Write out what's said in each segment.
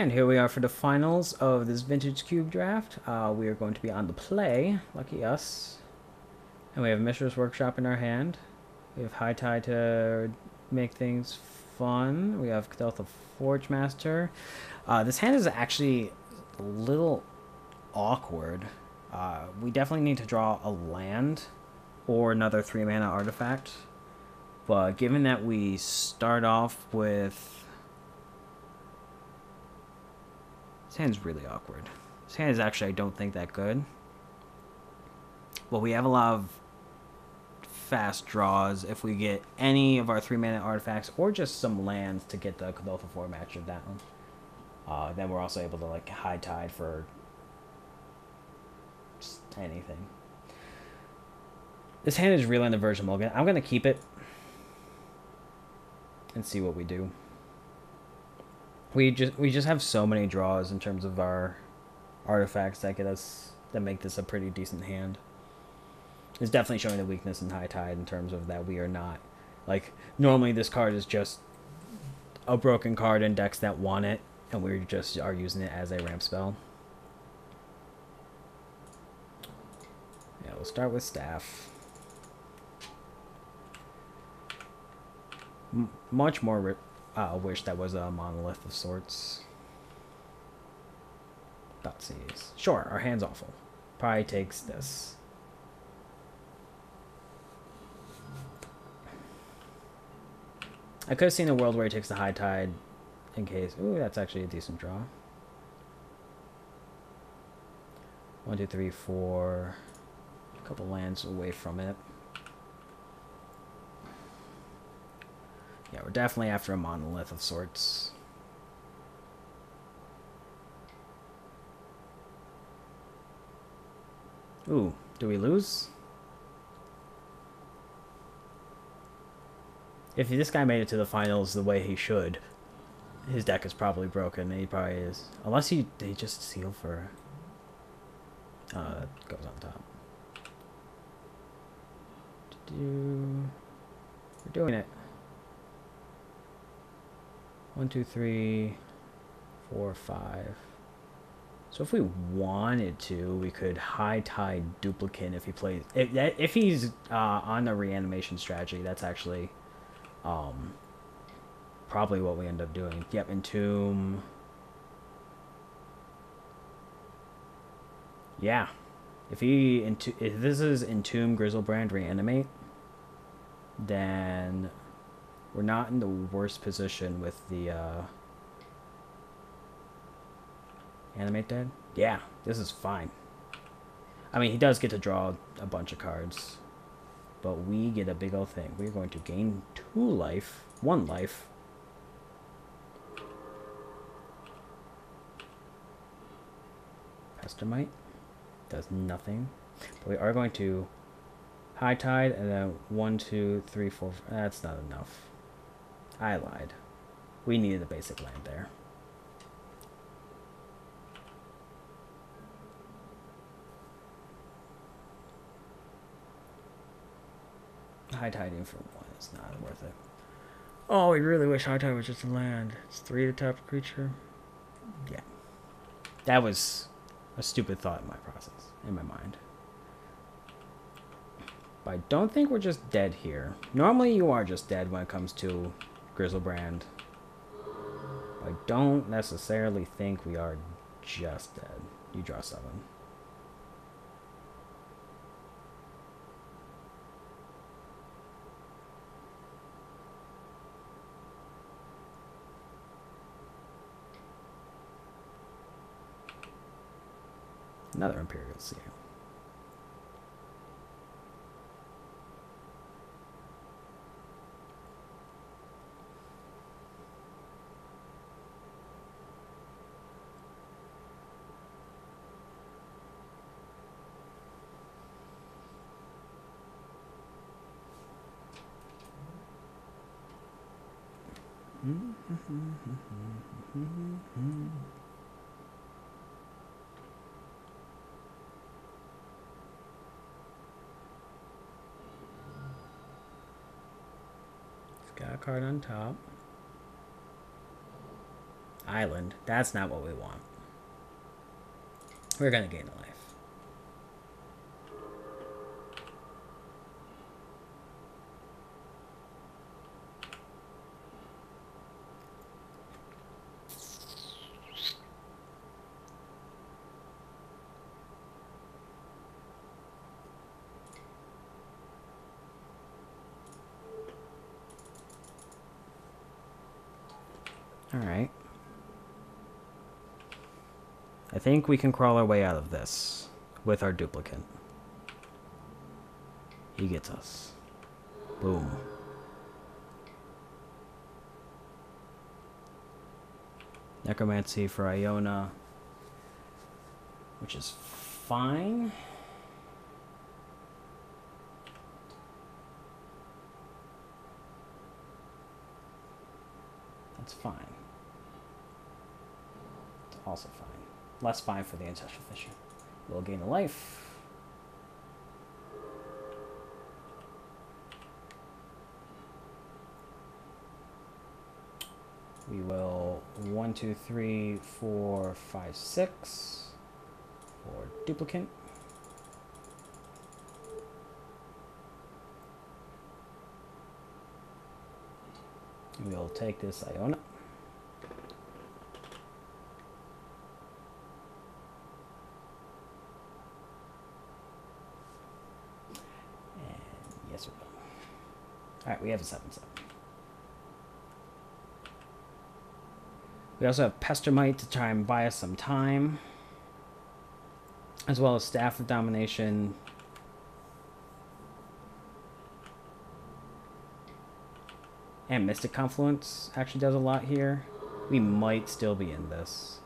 And here we are for the finals of this vintage cube draft. We are going to be on the play. Lucky us. And we have Mishra's Workshop in our hand. We have High Tide to make things fun. We have Cadeltha Forge Master. This hand is actually a little awkward. We definitely need to draw a land or another 3-mana artifact. But given that we start off with... This hand's really awkward. This hand is actually, I don't think, that good. Well, we have a lot of fast draws if we get any of our 3-mana artifacts or just some lands to get the Cadeltha Forge Master down. Then we're also able to like High Tide for just anything. This hand is really on the verge of mulligan. I'm going to keep it and see what we do. We just have so many draws in terms of our artifacts that make this a pretty decent hand. It's definitely showing the weakness in High Tide in terms of that we are not like normally this card is just a broken card in decks that want it, and we just are using it as a ramp spell. Yeah, we'll start with Staff. Much more wish that was a monolith of sorts. Dotsies. Sure, our hand's awful. Probably takes this. I could have seen a world where he takes the High Tide in case. Ooh, that's actually a decent draw. 1, 2, 3, 4. A couple lands away from it. Yeah, we're definitely after a monolith of sorts. Ooh, do we lose? If this guy made it to the finals the way he should, his deck is probably broken. He probably is. Unless they just seal for... that goes on top. We're doing it. 1, 2, 3, 4, 5. So if we wanted to, we could High Tide Duplicate if he plays. If he's on the reanimation strategy, that's actually probably what we end up doing. Yep, Entomb. Yeah. If this is Entomb, Grizzlebrand, Reanimate, then we're not in the worst position with the Animate Dead. Yeah, this is fine. I mean, he does get to draw a bunch of cards, but we get a big old thing. We're going to gain 2 life, 1 life. Pestermite does nothing, but we are going to High Tide and then 1, 2, 3, 4. That's not enough. I lied. We needed a basic land there. High Tiding for 1 is not worth it. Oh, we really wish High Tide was just a land. It's 3 to tap creature. Yeah. That was a stupid thought in my process, in my mind. But I don't think we're just dead here. Normally you are just dead when it comes to Grizzlebrand. But I don't necessarily think we are just dead. You draw 7. Another Imperial Seal. Got a card on top. island. That's not what we want. We're gonna gain a life. Alright. I think we can crawl our way out of this with our duplicate. He gets us. Boom. Necromancy for Iona, which is fine. That's fine. It's also fine. Less fine for the Ancestral Fissure. We'll gain a life. We will 1, 2, 3, 4, 5, 6 for duplicate. We'll take this Iona. And yes, we will. Alright, we have a 7/7. We also have Pestermite to try and buy us some time, as well as Staff of Domination. And Mystic Confluence actually does a lot here. We might still be in this.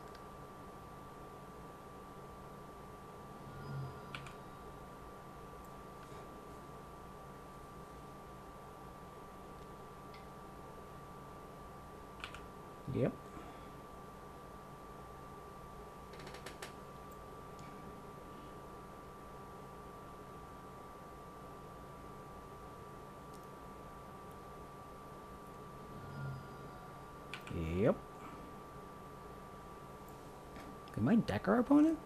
Yep. Yep. We might deck our opponent?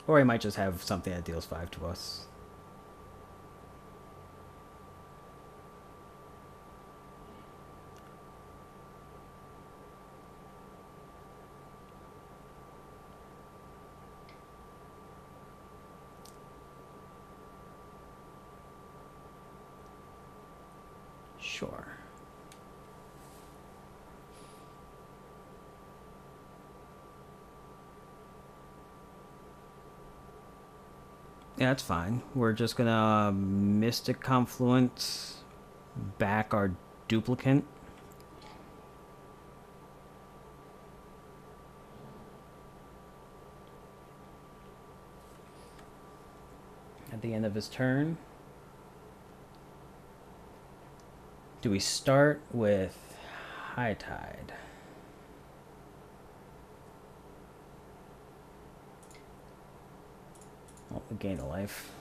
Or he might just have something that deals 5 to us. Sure. Yeah, that's fine. We're just gonna Mystic Confluence back our duplicate. At the end of his turn. Do we start with High Tide? Oh, we gain a life.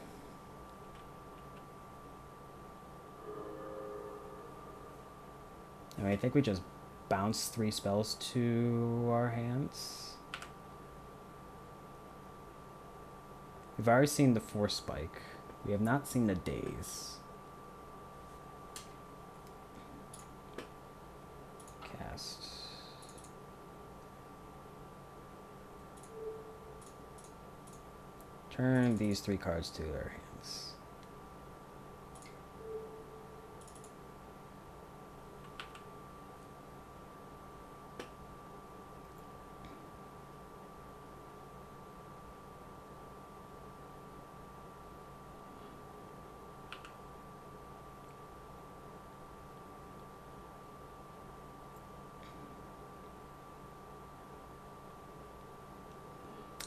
Alright, I think we just bounce 3 spells to our hands. We've already seen the Force Spike. We have not seen the Daze. Cast. Turn these 3 cards to their hands.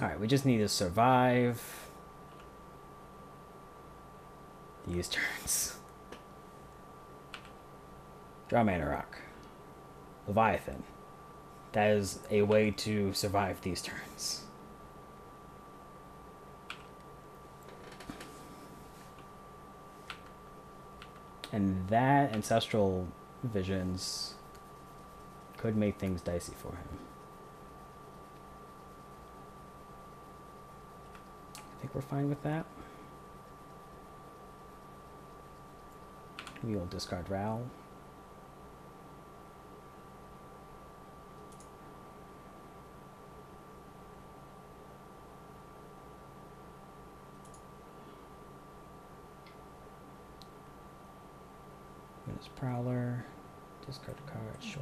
Alright, we just need to survive these turns. Draw Mana Rock. Leviathan. That is a way to survive these turns. And that Ancestral Visions could make things dicey for him. I think we're fine with that. We will discard Ral. There's Prowler. Discard a card, sure.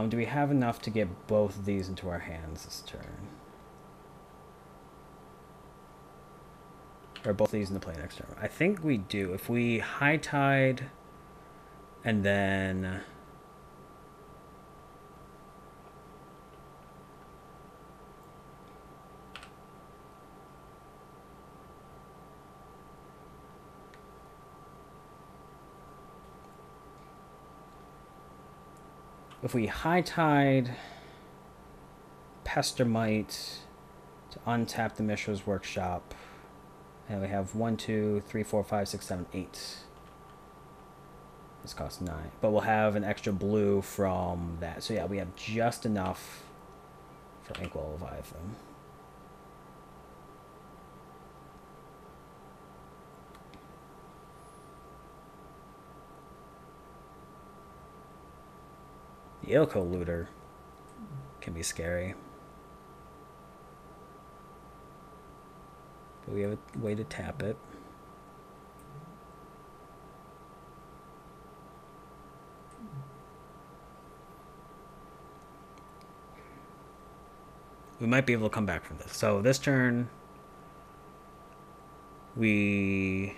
Do we have enough to get both of these into our hands this turn? Or both of these into play next turn? I think we do. If we High Tide and then High Tide Pestermite to untap the Mishra's Workshop. And we have 1, 2, 3, 4, 5, 6, 7, 8. This costs 9. But we'll have an extra blue from that. So yeah, we have just enough for Inkwell Leviathan. The Ilko Looter can be scary. But we have a way to tap it. We might be able to come back from this. So this turn, we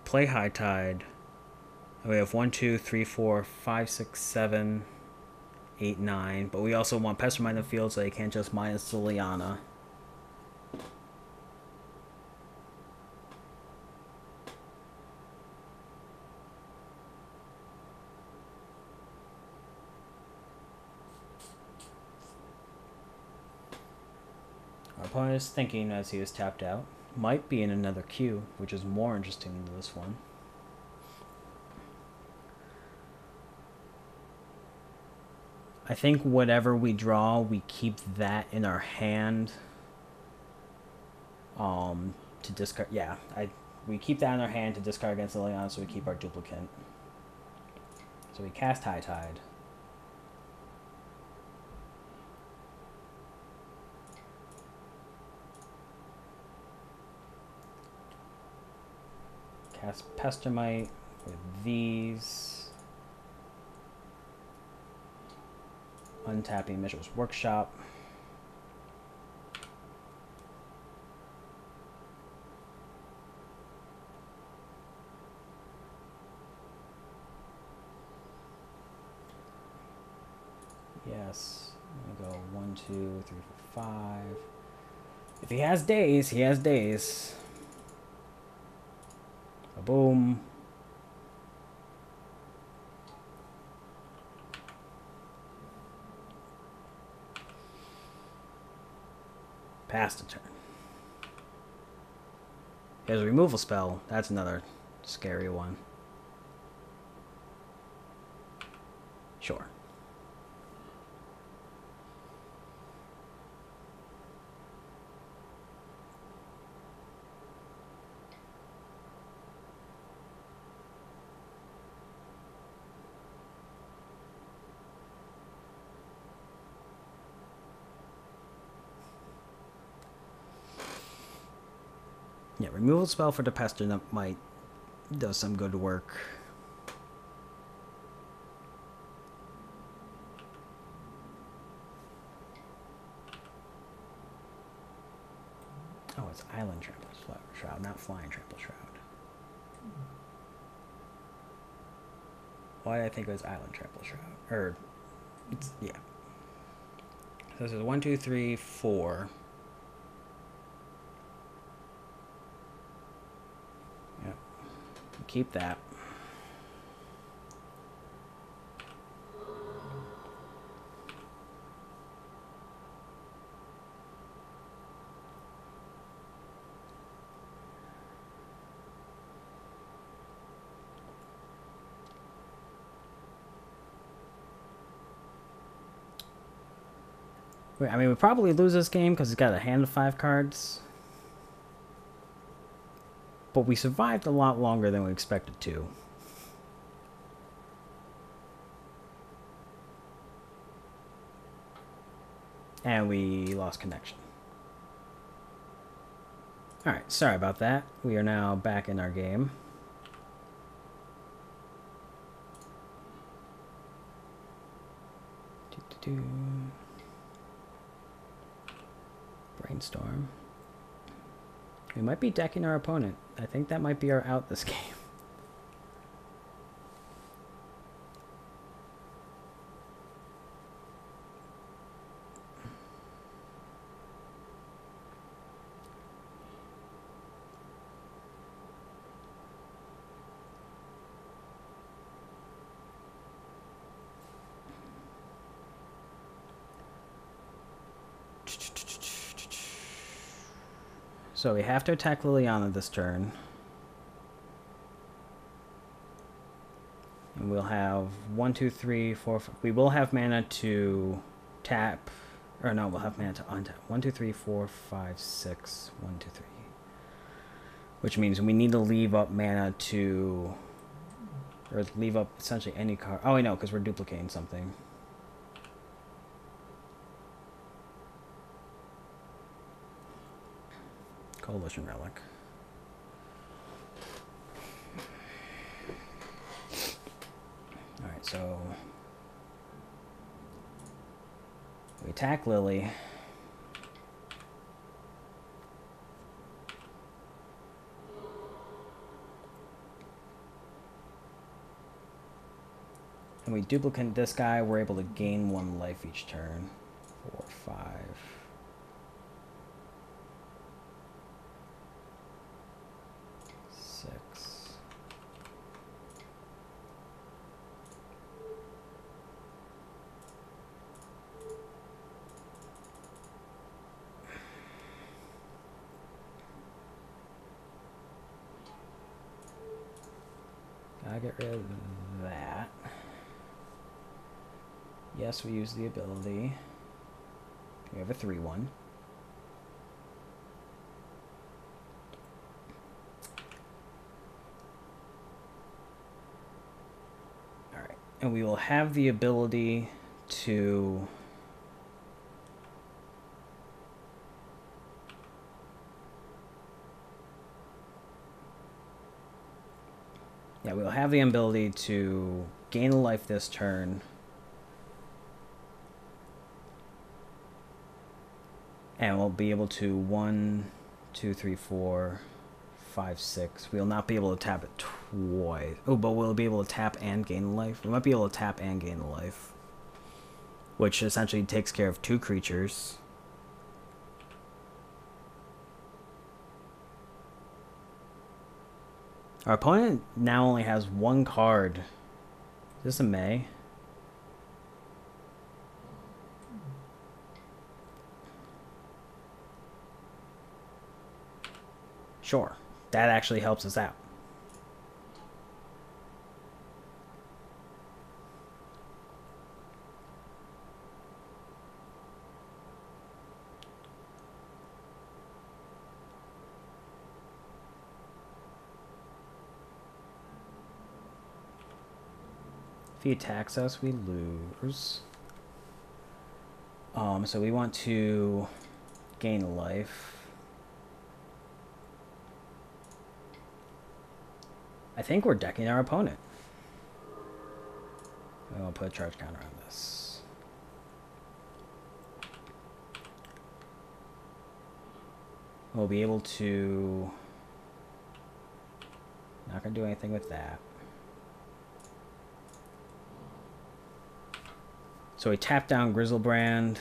play High Tide. And we have 1, 2, 3, 4, 5, 6, 7, 8, 9. But we also want Pestermite in the field so they can't just minus the Liana. Our opponent is thinking as he is tapped out. Might be in another queue, which is more interesting than this one. I think whatever we draw, we keep that in our hand. To discard. Yeah, we keep that in our hand to discard against Liliana, so we keep our duplicate. So we cast High Tide. Cast Pestermite with these. Untapping Mishra's Workshop. Yes. I'm gonna go 1, 2, 3, 4, 5. If he has days, he has days. A boom. Pass the turn. Here's a removal spell. That's another scary one. Sure. Yeah, removal spell for the Pester that might does some good work. Oh, it's Island Trample Shroud, not Flying Trample Shroud. Why did I think it was Island Trample Shroud? Or, it's, yeah. So this is 1, 2, 3, 4. Yep. Keep that. I mean, we probably lose this game because he's got a hand of 5 cards. But we survived a lot longer than we expected to. And we lost connection. Alright, sorry about that. We are now back in our game. Brainstorm. We might be decking our opponent. I think that might be our out this game. So we have to attack Liliana this turn. And we'll have 1, 2, 3, 4. We will have mana to tap. Or no, we'll have mana to untap. 1, 2, 3, 4, 5, 6. 1, 2, 3. Which means we need to leave up mana to. Or leave up essentially any card. Oh, I know, because we're duplicating something. Coalition Relic. Alright, so we attack Lily. And we duplicate this guy, we're able to gain 1 life each turn. 4, 5. Gotta get rid of that. Yes, we use the ability. We have a 3/1. Alright, and we will have the ability to we'll have the ability to gain a life this turn. And we'll be able to 1, 2, 3, 4, 5, 6. We'll not be able to tap it twice. Oh, but we'll be able to tap and gain a life. We might be able to tap and gain a life. Which essentially takes care of 2 creatures. Our opponent now only has 1 card. Is this a May? Sure. That actually helps us out. If he attacks us, we lose. So we want to gain a life. I think we're decking our opponent. I'm going to put a charge counter on this. We'll be able to... Not going to do anything with that. So we tap down Grizzlebrand.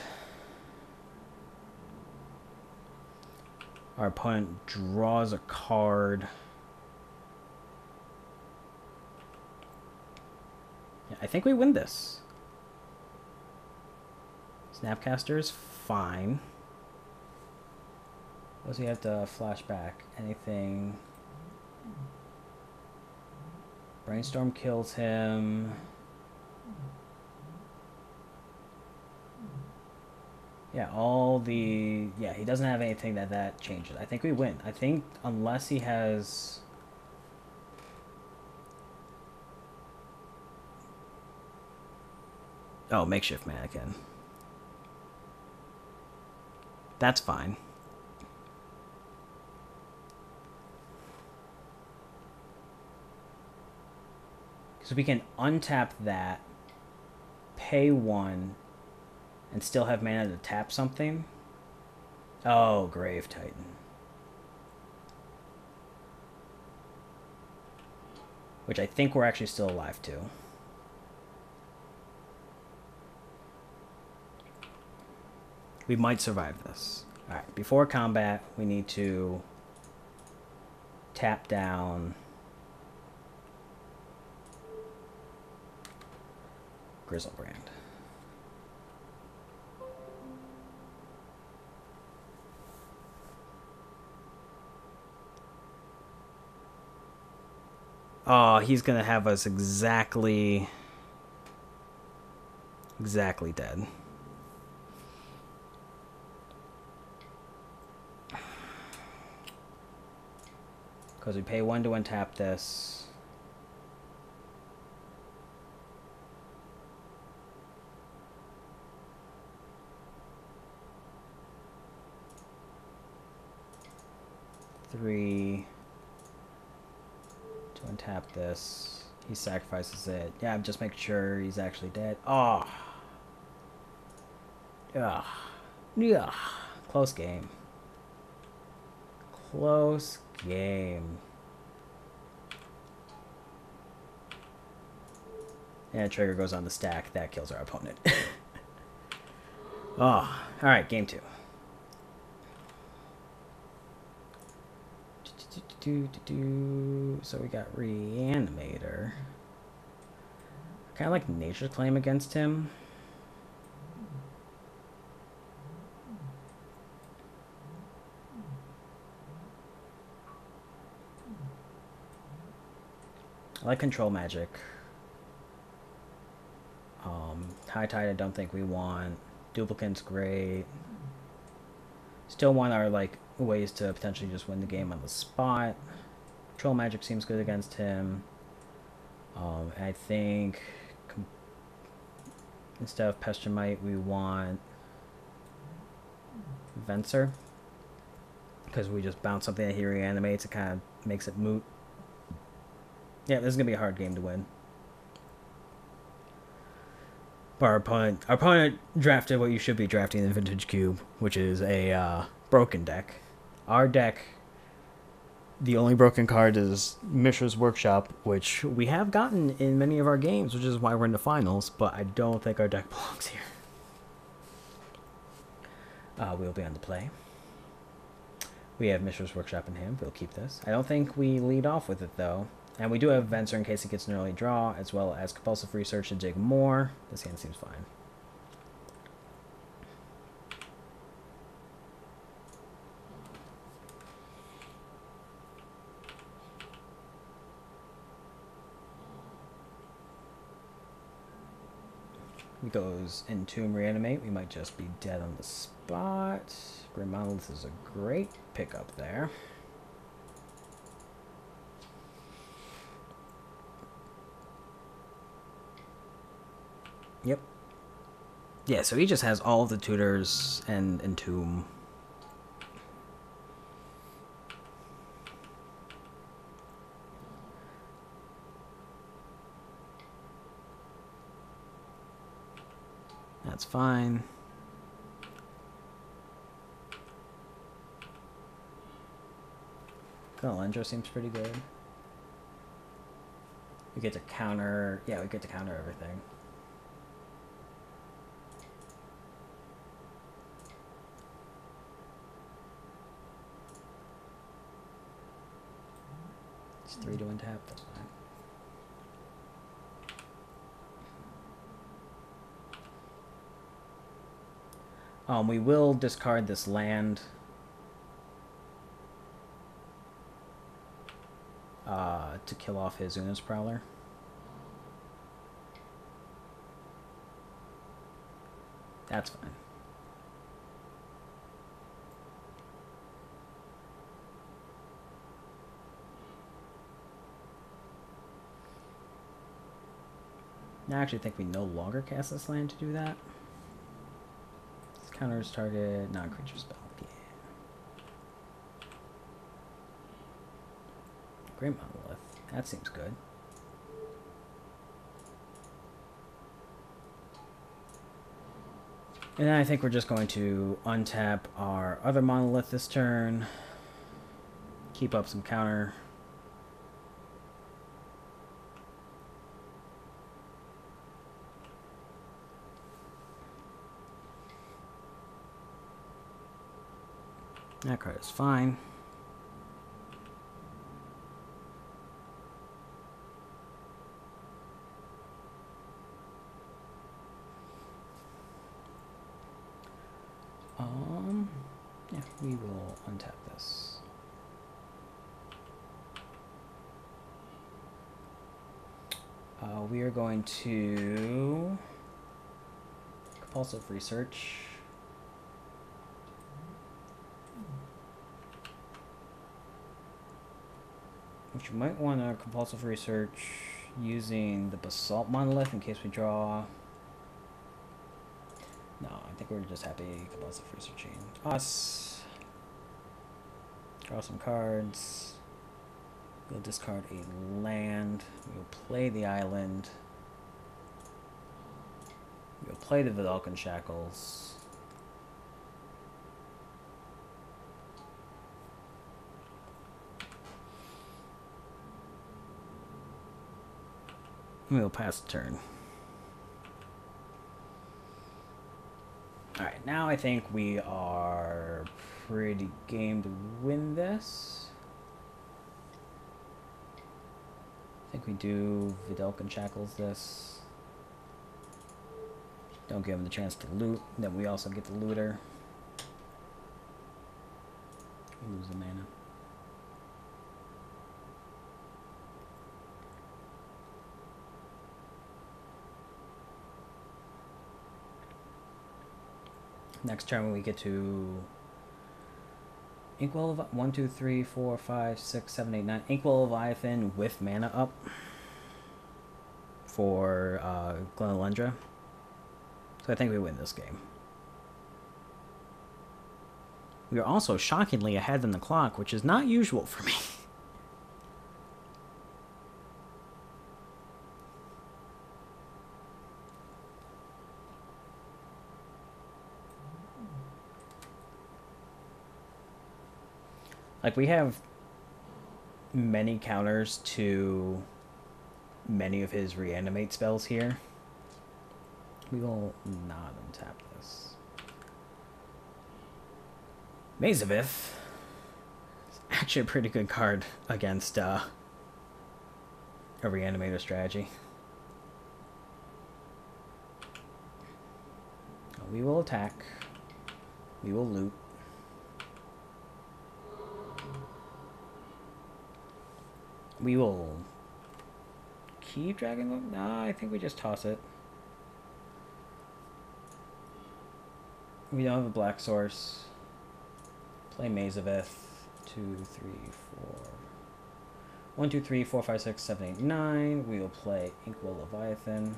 Our opponent draws a card. Yeah, I think we win this. Snapcaster is fine. What does he have to flash back? Anything? Brainstorm kills him. Yeah, all the... Yeah, he doesn't have anything that changes. I think we win. I think unless he has... Oh, makeshift mannequin. That's fine. Because we can untap that, pay 1, and still have mana to tap something. Oh, Grave Titan. Which I think we're actually still alive to. We might survive this. Alright, before combat, we need to tap down Grizzlebrand. Oh, he's gonna have us exactly dead. Because we pay 1 to untap this. Three to untap this. He sacrifices it. Yeah, I'm just making sure he's actually dead. Oh. Yeah. Yeah. Close game. Close game. And trigger goes on the stack. That kills our opponent. Oh. Alright, game 2. So we got Reanimator. Kind of like Nature's Claim against him. I like Control Magic. High Tide I don't think we want. Duplicate's great. Still want our like ways to potentially just win the game on the spot. Control Magic seems good against him. I think instead of Pestimite we want Venser. Because we just bounce something that he reanimates, it kind of makes it moot. Yeah, this is going to be a hard game to win. But our opponent drafted what you should be drafting in Vintage Cube, which is a broken deck. Our deck, the only broken card is Mishra's Workshop, which we have gotten in many of our games, which is why we're in the finals, but I don't think our deck belongs here. We'll be on the play. We have Mishra's Workshop in hand. We'll keep this. I don't think we lead off with it, though. And we do have Venser in case he gets an early draw, as well as Compulsive Research to dig more. This hand seems fine. He goes Entomb Reanimate. We might just be dead on the spot. Grim Monolith is a great pickup there. Yep. Yeah, so he just has all of the tutors and Entomb. That's fine. Galendra seems pretty good. We get to counter... Yeah, we get to counter everything. It's 3 to untap, that's fine. We will discard this land. To kill off his Una's Prowler. That's fine. I actually think we no longer cast this land to do that. This counters target non-creature spell. Yeah. Great Monolith. That seems good. And then I think we're just going to untap our other Monolith this turn. Keep up some counter. That card is fine. Yeah, we will untap this. We are going to compulsive research. Which you might want to compulsive research using the Basalt Monolith in case we draw. No, I think we're just happy compulsive researching us. Draw some cards. We'll discard a land. We'll play the island. We'll play the Vidalcan Shackles. We'll pass the turn. Alright, now I think we are pretty game to win this. I think we do Vidalcan Shackles this. Don't give him the chance to loot. Then we also get the looter. We lose the mana. Next turn we get to Inkwell of 1, 2, 3, 4, 5, 6, 7, 8, 9. Inkwell Leviathan with mana up for Glenalendra. So I think we win this game. We are also shockingly ahead in the clock, which is not usual for me. Like, we have many counters to many of his reanimate spells here. We will not untap this. Mazavith is actually a pretty good card against a reanimator strategy. We will attack. We will loot. We will keep Dragon Loop? Nah, I think we just toss it. We don't have a black source. Play Mazavith. 2, 3, 4. 1, 2, 3, 4, 5, 6, 7, 8, 9. We will play Inkwell Leviathan.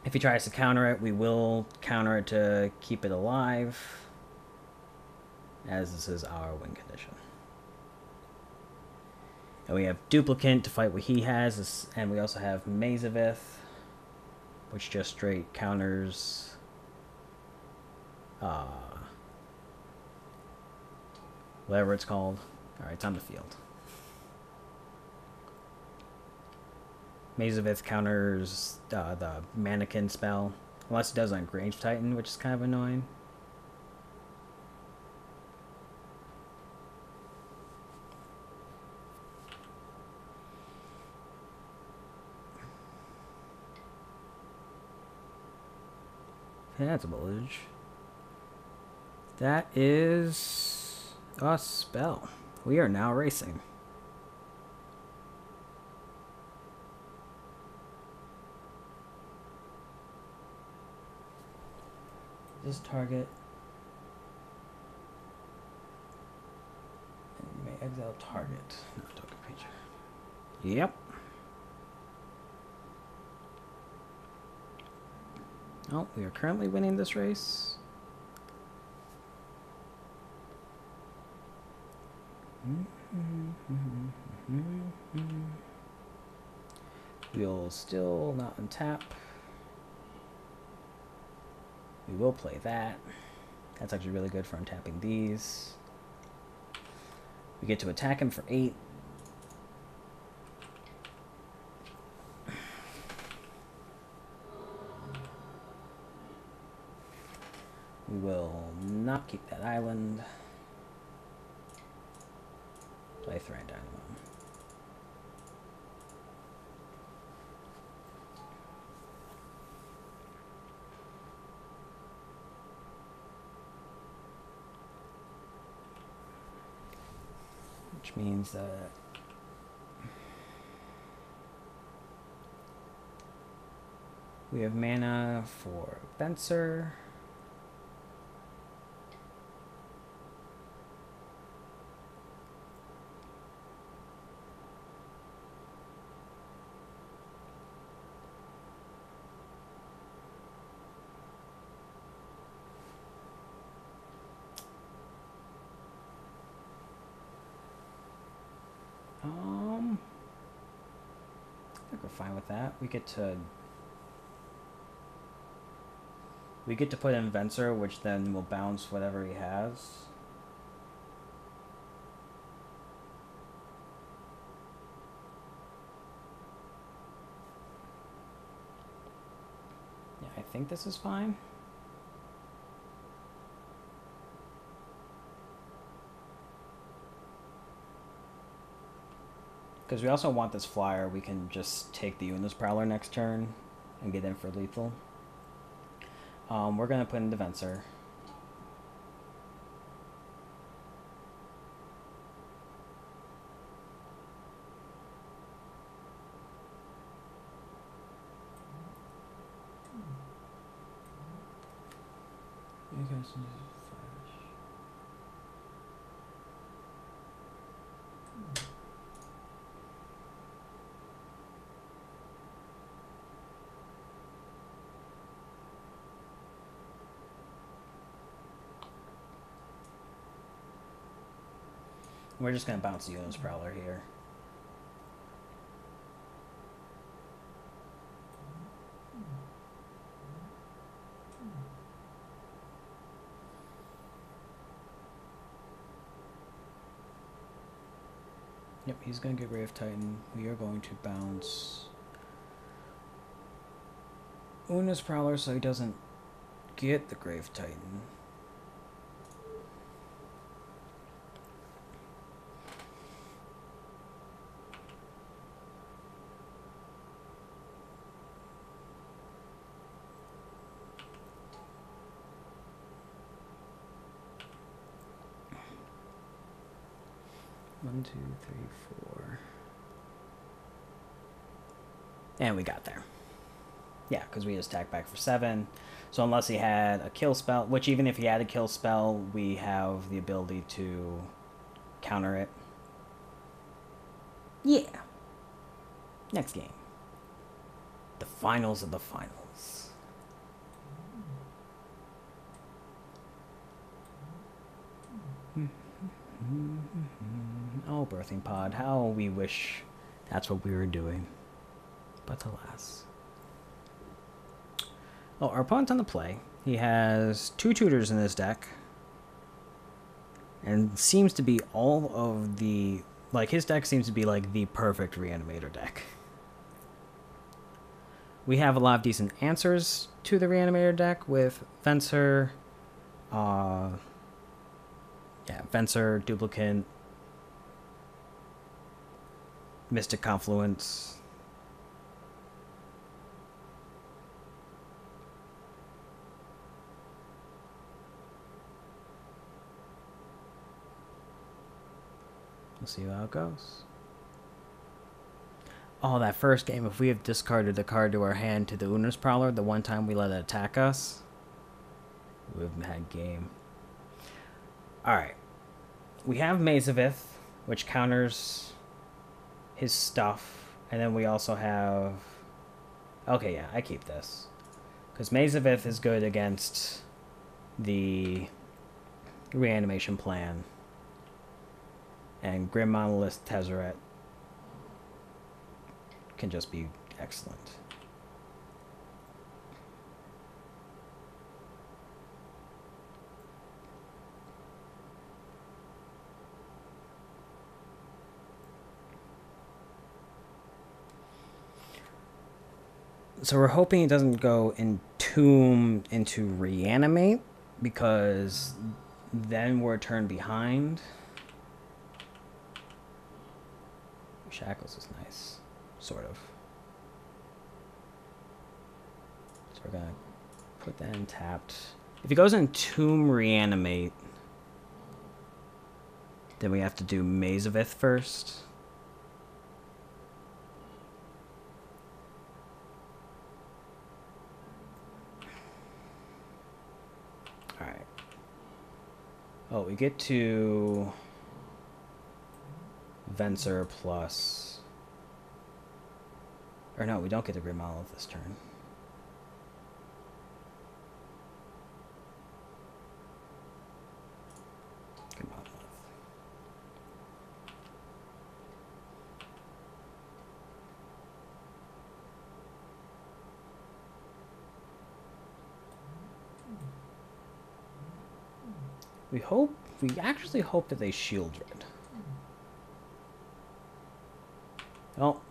If he tries to counter it, we will counter it to keep it alive, as this is our win condition. And we have Duplicant to fight what he has, and we also have Mazavith, which just straight counters whatever it's called. Alright, it's on the field. Mazavith counters the Mannequin spell, unless it does on Grange Titan, which is kind of annoying. That's a village. That is a spell. We are now racing. This target. exile target. Not token creature. Yep. Oh, we are currently winning this race. We'll still not untap. We will play that. That's actually really good for untapping these. We get to attack him for 8. We will not keep that island. Play Thread Dynamo. Which means that we have mana for Fencer. I think we're fine with that. We get to put in Venser, which then will bounce whatever he has. Yeah, I think this is fine. Because we also want this flyer, we can just take the Una's Prowler next turn and get in for lethal. We're going to put in the Venser. We're just going to bounce the Una's Prowler here. Yep, he's going to get Grave Titan. We are going to bounce Una's Prowler so he doesn't get the Grave Titan. One, two, three, 4. And we got there. Yeah, because we just attacked back for 7. So unless he had a kill spell, which even if he had a kill spell, we have the ability to counter it. Yeah. Next game. The finals of the finals. Oh, birthing pod. How we wish that's what we were doing. But alas. Oh, our opponent's on the play. He has 2 tutors in his deck. And seems to be all of the... Like, his deck seems to be like the perfect Reanimator deck. We have a lot of decent answers to the Reanimator deck with Fencer, Fencer, Duplicant, Mystic Confluence. We'll see how it goes. Oh, that first game, if we have discarded a card to our hand to the Una's Prowler, the one time we let it attack us, we've had game. Alright. We have Mazavith, which counters his stuff. And then we also have... Okay, yeah, I keep this. Because Maze of Ith is good against the reanimation plan. And Grim Monolith Tezzeret can just be excellent. So we're hoping it doesn't go Entomb into Reanimate, because then we're a turn behind. Shackles is nice, sort of. So we're gonna put that in tapped. If he goes Entomb Reanimate, then we have to do Maze of Ith first. Alright. Oh, we get to Venser plus... Or no, we don't get the Grim Monolith this turn. Grim Monolith. We actually hope that they shield Red. Oh.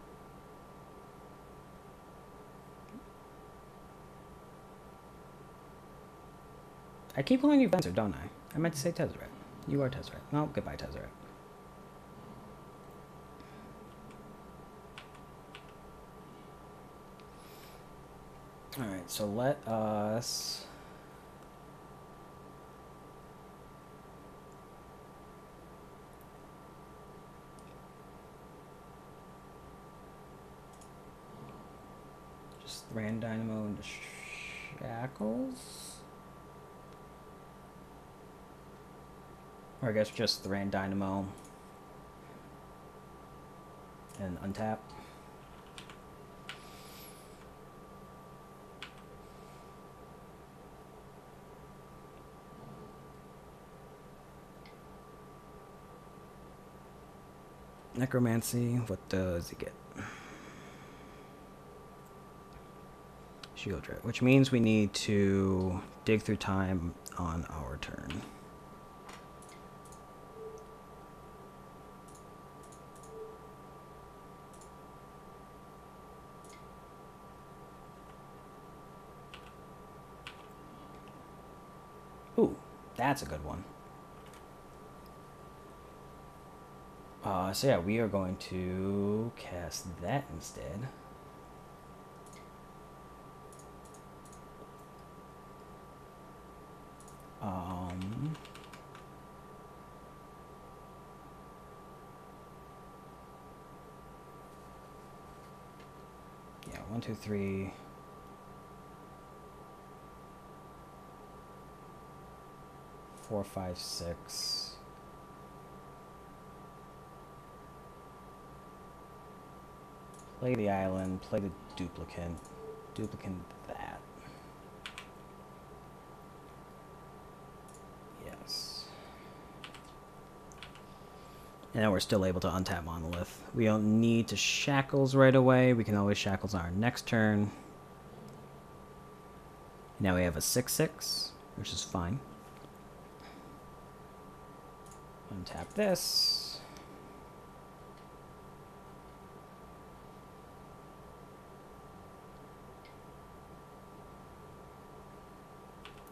I keep calling you Venser, don't I? I meant to say Tezzeret. You are Tezzeret. No, goodbye, Tezzeret. Alright, so let us... just Thran Dynamo into Shackles? Or I guess just Thran Dynamo and untap. Necromancy, what does he get? Shield Red, which means we need to dig through time on our turn. Ooh, that's a good one. So yeah, we are going to cast that instead. Yeah, 1, 2, 3. 4, 5, 6. Play the island, play the duplicate that. Yes. And then we're still able to untap Monolith. We don't need to Shackles right away. We can always Shackles on our next turn. Now we have a 6/6, which is fine. Untap this.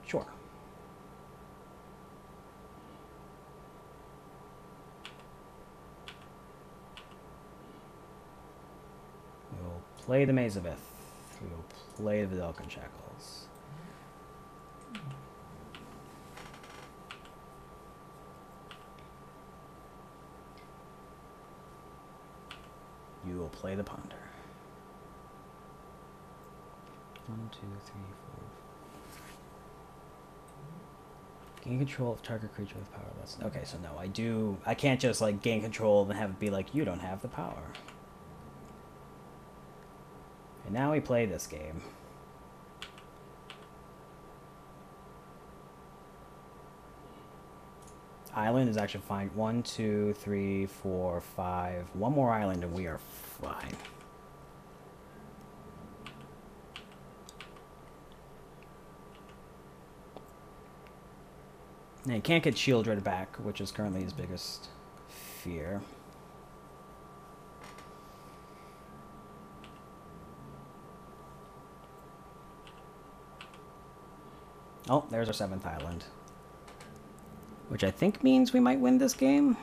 Sure. We'll play the Maze of Ith. We'll play the Vidalcan Shackles. You will play the Ponder. 1, 2, 3, 4. Gain control of target creature with power less. Okay, so no, I can't just like gain control and have it be like, you don't have the power. And now we play this game. Island is actually fine. 1, 2, 3, 4, 5. One more island and we are fine. Now he can't get Shieldred back, which is currently his biggest fear. Oh, there's our 7th island. Which I think means we might win this game.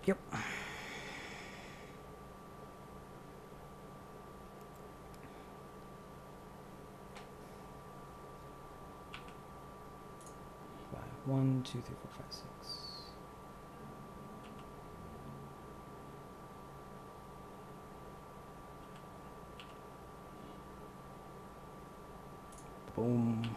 Yep. One, two, three, four, five, six. Boom.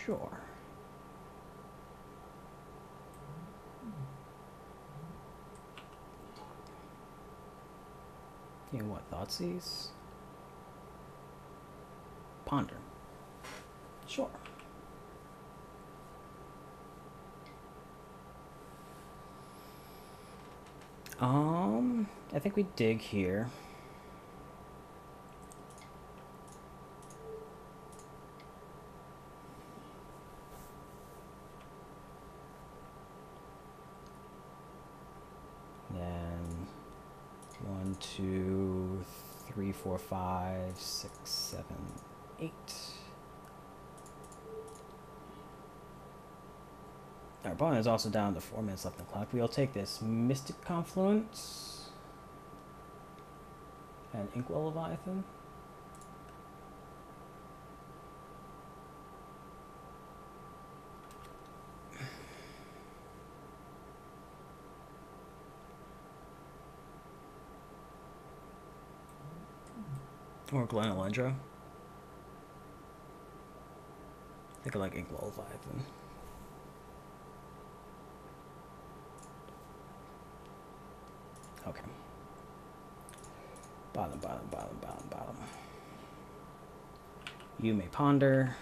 Sure. You know what? Thoughtseize? Ponder. Sure. I think we dig here. Then 1, 2, 3, 4, 5, 6, 7, 8. Our opponent is also down to 4 minutes left on the clock. We'll take this Mystic Confluence and Inkwell Leviathan. Or Glen Elendra. I think I like Inkwell Leviathan. Okay. Bottom, bottom, bottom, bottom, bottom. You may ponder.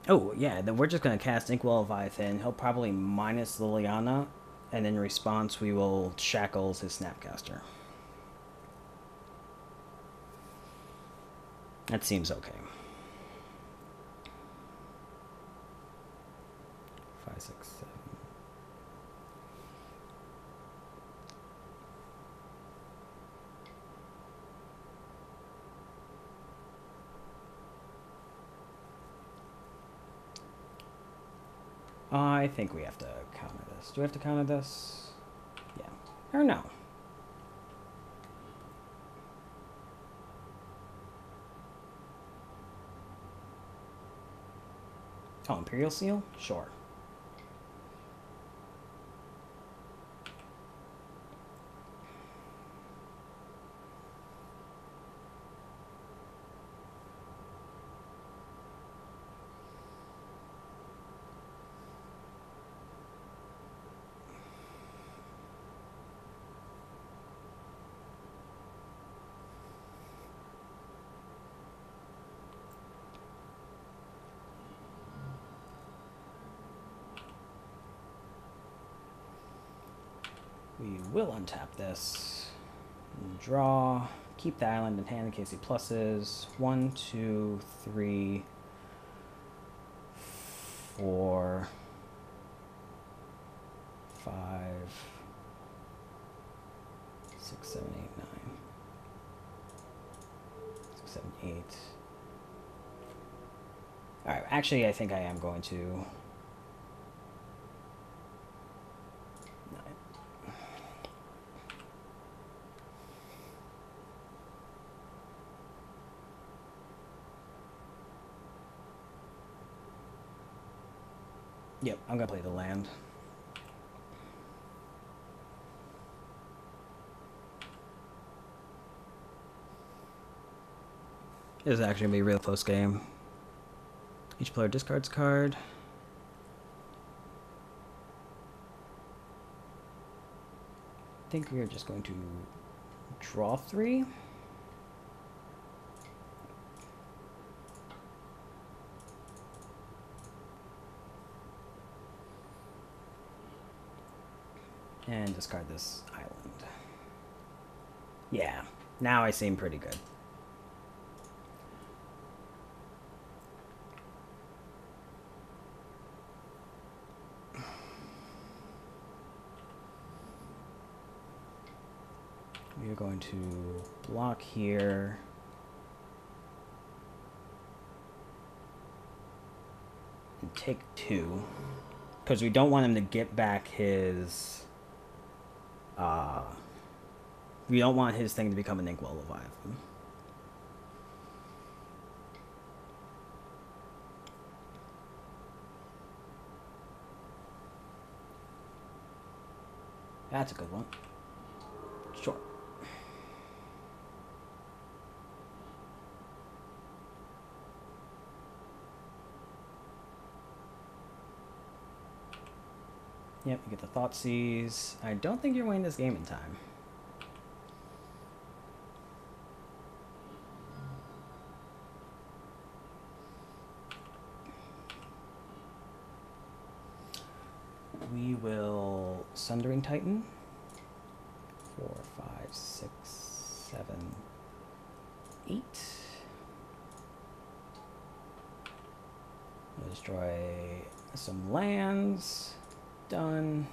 Oh, yeah, then we're just going to cast Inkwell Leviathan. He'll probably minus Liliana, and in response we will Shackles his Snapcaster. That seems okay. 5, 6, 7. I think we have to counter this. Do we have to counter this? Yeah. Or no? Oh, Imperial Seal? Sure. We will untap this. Draw. Keep the island in hand in case he pluses. 1, 2, 3, 4, 5, 6, 7, 8, 9. 6, 7, 8. Alright, actually I think I am going to... Yep, I'm gonna play the land. This is actually gonna be a real close game. Each player discards a card. I think we are just going to draw 3. And discard this island. Yeah, now I seem pretty good. We are going to block here. And take 2. Because we don't want him to get back his... we don't want his thing to become an Inkwell Leviathan. That's a good one. Sure. Yep, you get the Thoughtseize. I don't think you're winning this game in time. We will Sundering Titan. 4, 5, 6, 7, 8. We'll destroy some lands. Done.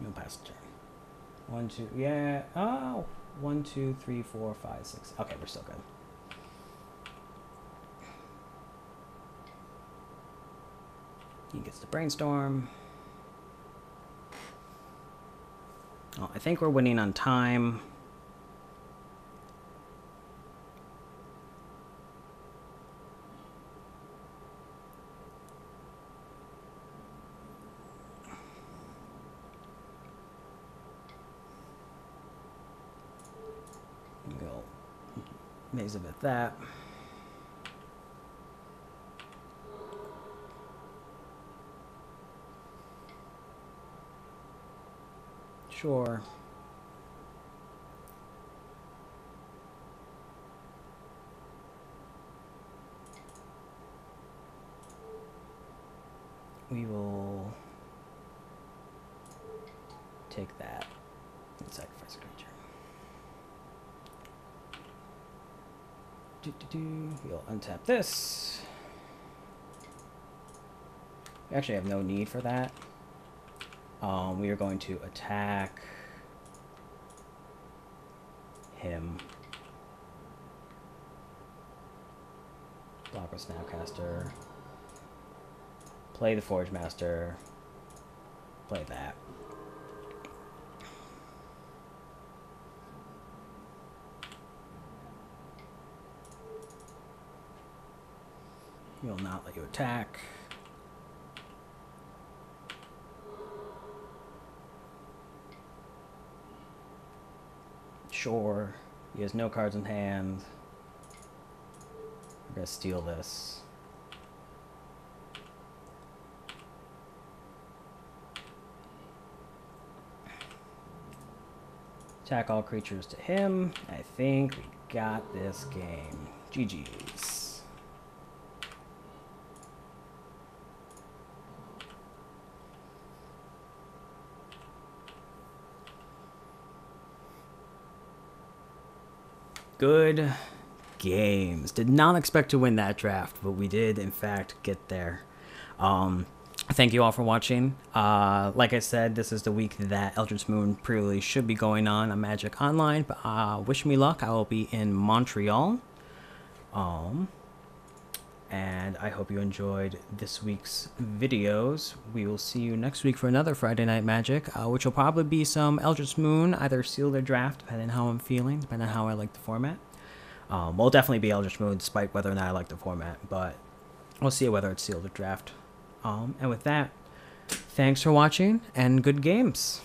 We'll pass the turn. 1, 2, yeah. Oh, 1, 2, 3, 4, 5, 6. Okay, we're still good. He gets the Brainstorm. Oh, I think we're winning on time. We'll maze a bit that. Sure. We will take that and sacrifice a creature. We'll untap this. We actually have no need for that. We are going to attack him. Block with Snapcaster. Play the Forge Master. Play that. We will not let you attack. Sure. He has no cards in hand. We're gonna steal this. Attack all creatures to him. I think we got this game. GG's. Good games. Did not expect to win that draft, but we did, in fact, get there. Thank you all for watching. Like I said, this is the week that Eldritch Moon pre-release should be going on Magic Online. But wish me luck. I will be in Montreal. And I hope you enjoyed this week's videos. We will see you next week for another Friday Night Magic, which will probably be some Eldritch Moon, either sealed or draft, depending on how I'm feeling, depending on how I like the format. Will definitely be Eldritch Moon, despite whether or not I like the format, but we'll see whether it's sealed or draft. And with that, thanks for watching, and good games.